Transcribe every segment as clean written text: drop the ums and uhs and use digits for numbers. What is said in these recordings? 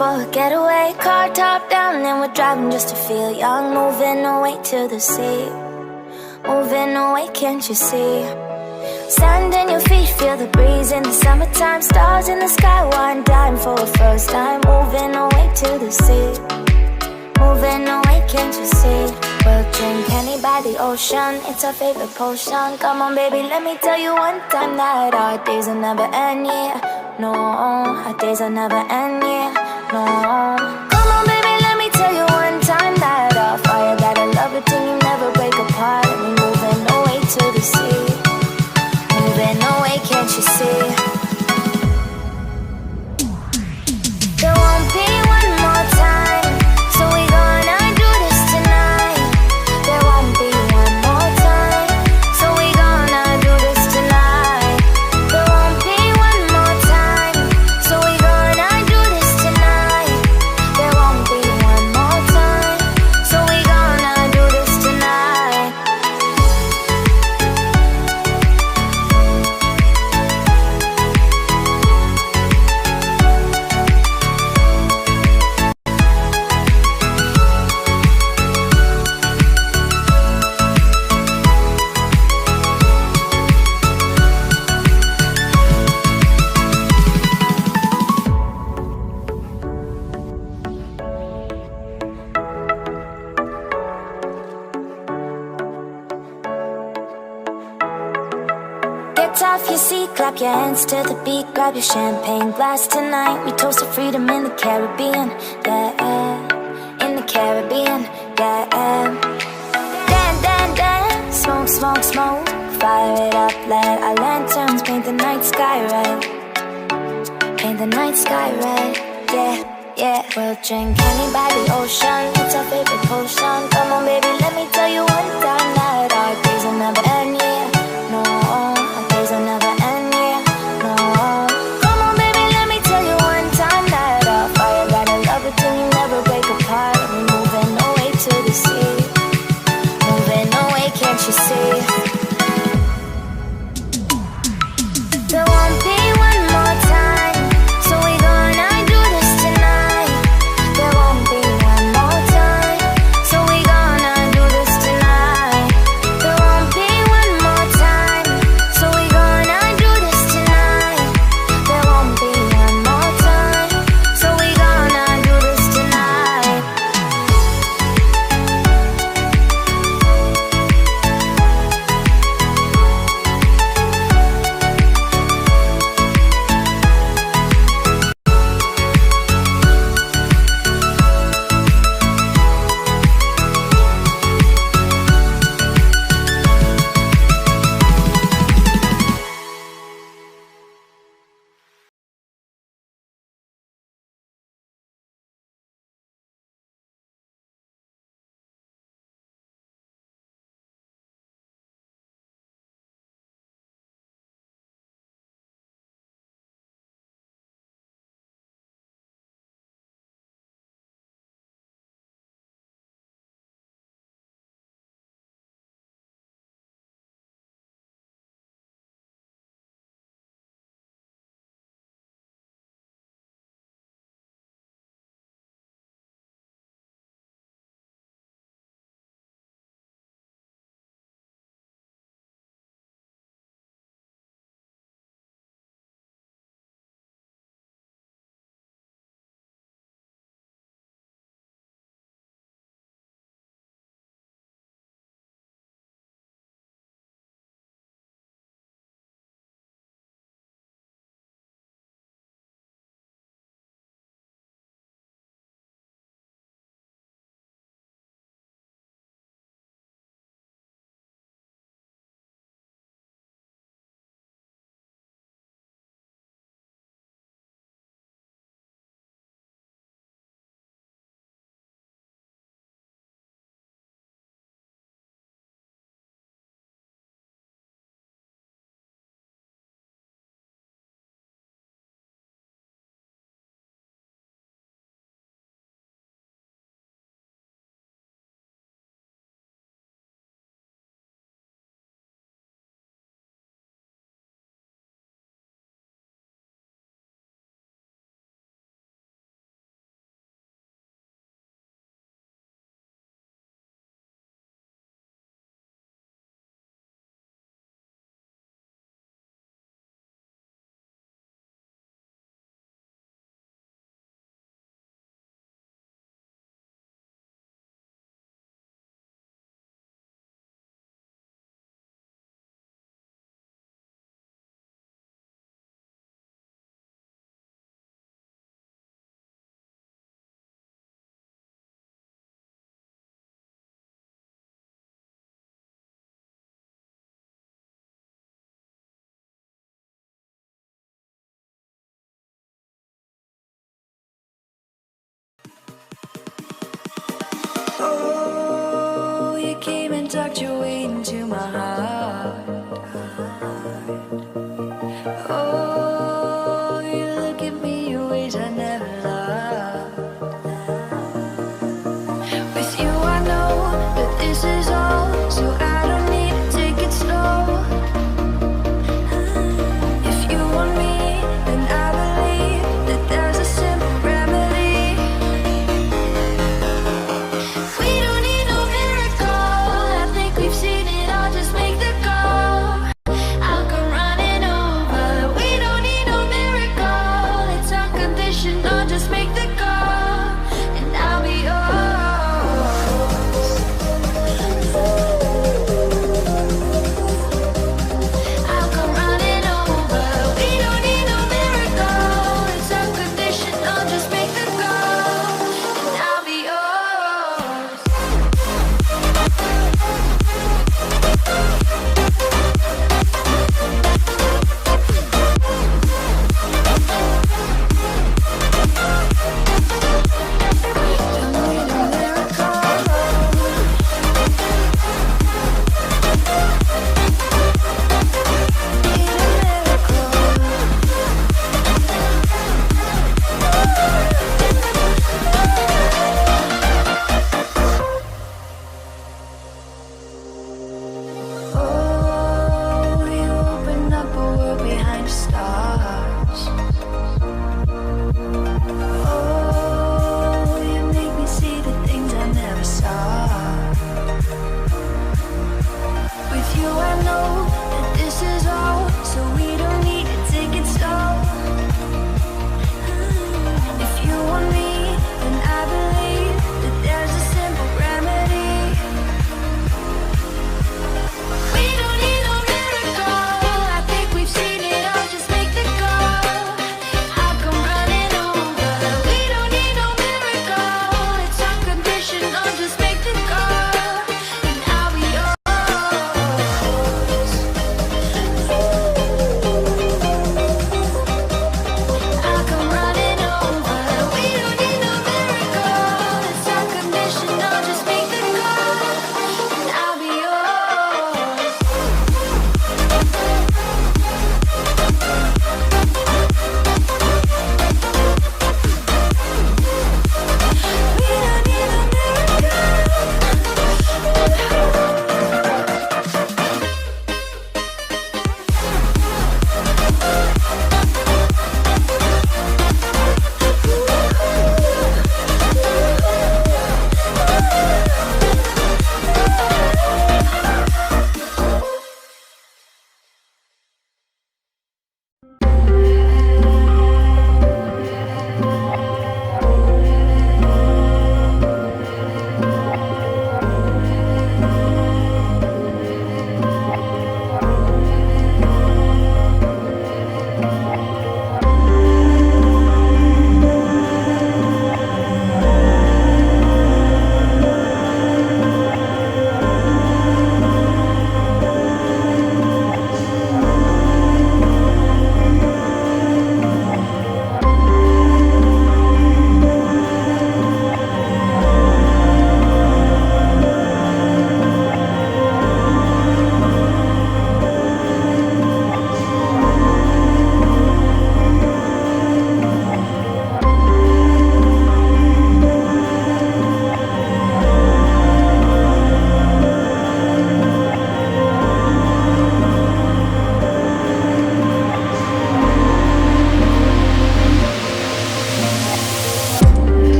for a getaway, car top down and we're driving just to feel young. Moving away to the sea, moving away, can't you see? Sand in your feet, feel the breeze in the summertime. Stars in the sky, one dime for a first time. Moving away to the sea, moving away, can't you see? We'll drink honey by the ocean, it's our favorite potion. Come on baby, let me tell you one time that our days will never end, yeah. No, our days will never end, yeah. No. Come on baby, let me tell you one time that our fire got a love it till you never break apart. And we're moving away to the sea, moving away, can't you see? There won't be one more time, so we gonna do this tonight. There won't be one more time, so we gonna do this tonight. There won't be one more time, so we gonna do this tonight. There won't be one more time, so we gonna do this tonight. Get off your seat, clap your hands to the beat. Grab your champagne glass tonight. We toast to freedom in the Caribbean, yeah. In the Caribbean, yeah. Dance, dance, dance, smoke, smoke, smoke. Fire it up, let our lanterns paint the night sky red. Paint the night sky red, yeah, yeah. We'll drink honey by the ocean, it's our favorite potion. Come on baby, let me tell you one time that our days will never end, yeah. No, our days will never end, yeah. No. Come on baby, let me tell you one time that our fire got a love it till you never break apart. We're moving away to the sea, moving away, can't you see? There won't be one more time, so we gonna do this tonight. There won't be one more time, Oh, you came and tucked your way into my heart. Oh, you look at me in ways I never loved. With you I know that this is all, so I don't need to take it slow. If you want me, then I believe that there's a simple remedy. We don't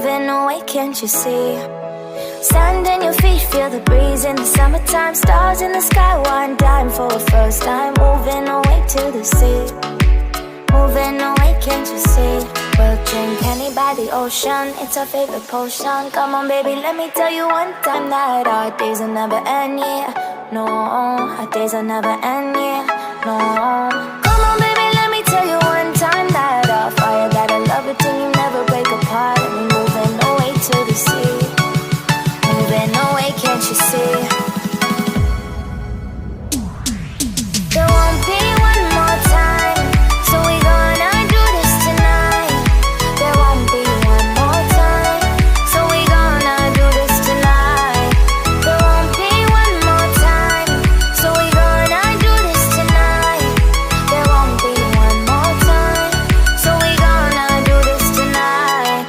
moving away, can't you see? Sand in your feet, feel the breeze in the summertime. Stars in the sky, one dime for a first time. Moving away to the sea, moving away, can't you see? We'll drink honey by the ocean, it's our favorite potion. Come on baby, let me tell you one time that our days will never end, yeah. No, our days will never end, yeah. No. Come on baby, let me tell you one time that our fire got a love it till you never break apart. And we're moving away to the sea, moving away, can't you see? There won't be one more time, so we gonna do this tonight. There won't be one more time, so we gonna do this tonight. There won't be one more time, so we gonna do this tonight. There won't be one more time, so we gonna do this tonight.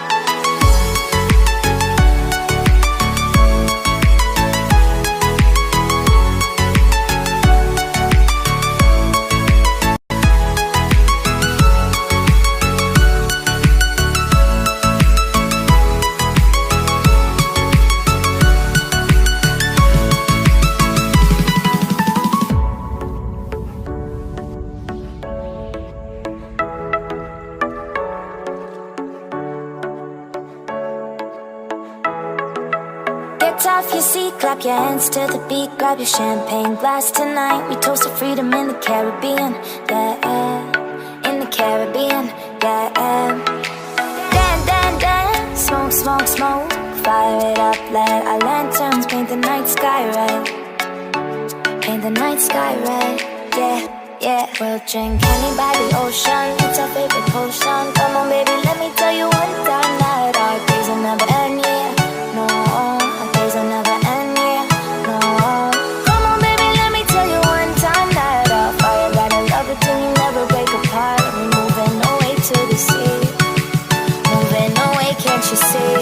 Get off your seat, clap your hands to the beat. Grab your champagne glass tonight. We toast to freedom in the Caribbean, yeah. In the Caribbean, yeah. Dance, dance, dance, smoke, smoke, smoke. Fire it up, let our lanterns paint the night sky red. Paint the night sky red, yeah, yeah. We'll drink honey by the ocean, it's our favorite potion. Come on baby, let me tell you one time that our days will never end, yeah. No, our days will never end, yeah. No. Come on baby, let me tell you one time that our fire got a love it till you never break apart. And we're moving away to the sea, moving away, can't you see?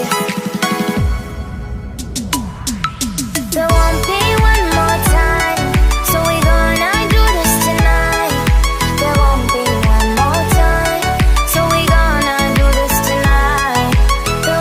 There won't be one more time, so we gonna do this tonight. There won't be one more time, so we gonna do this tonight. There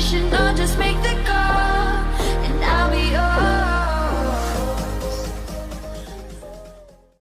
should know.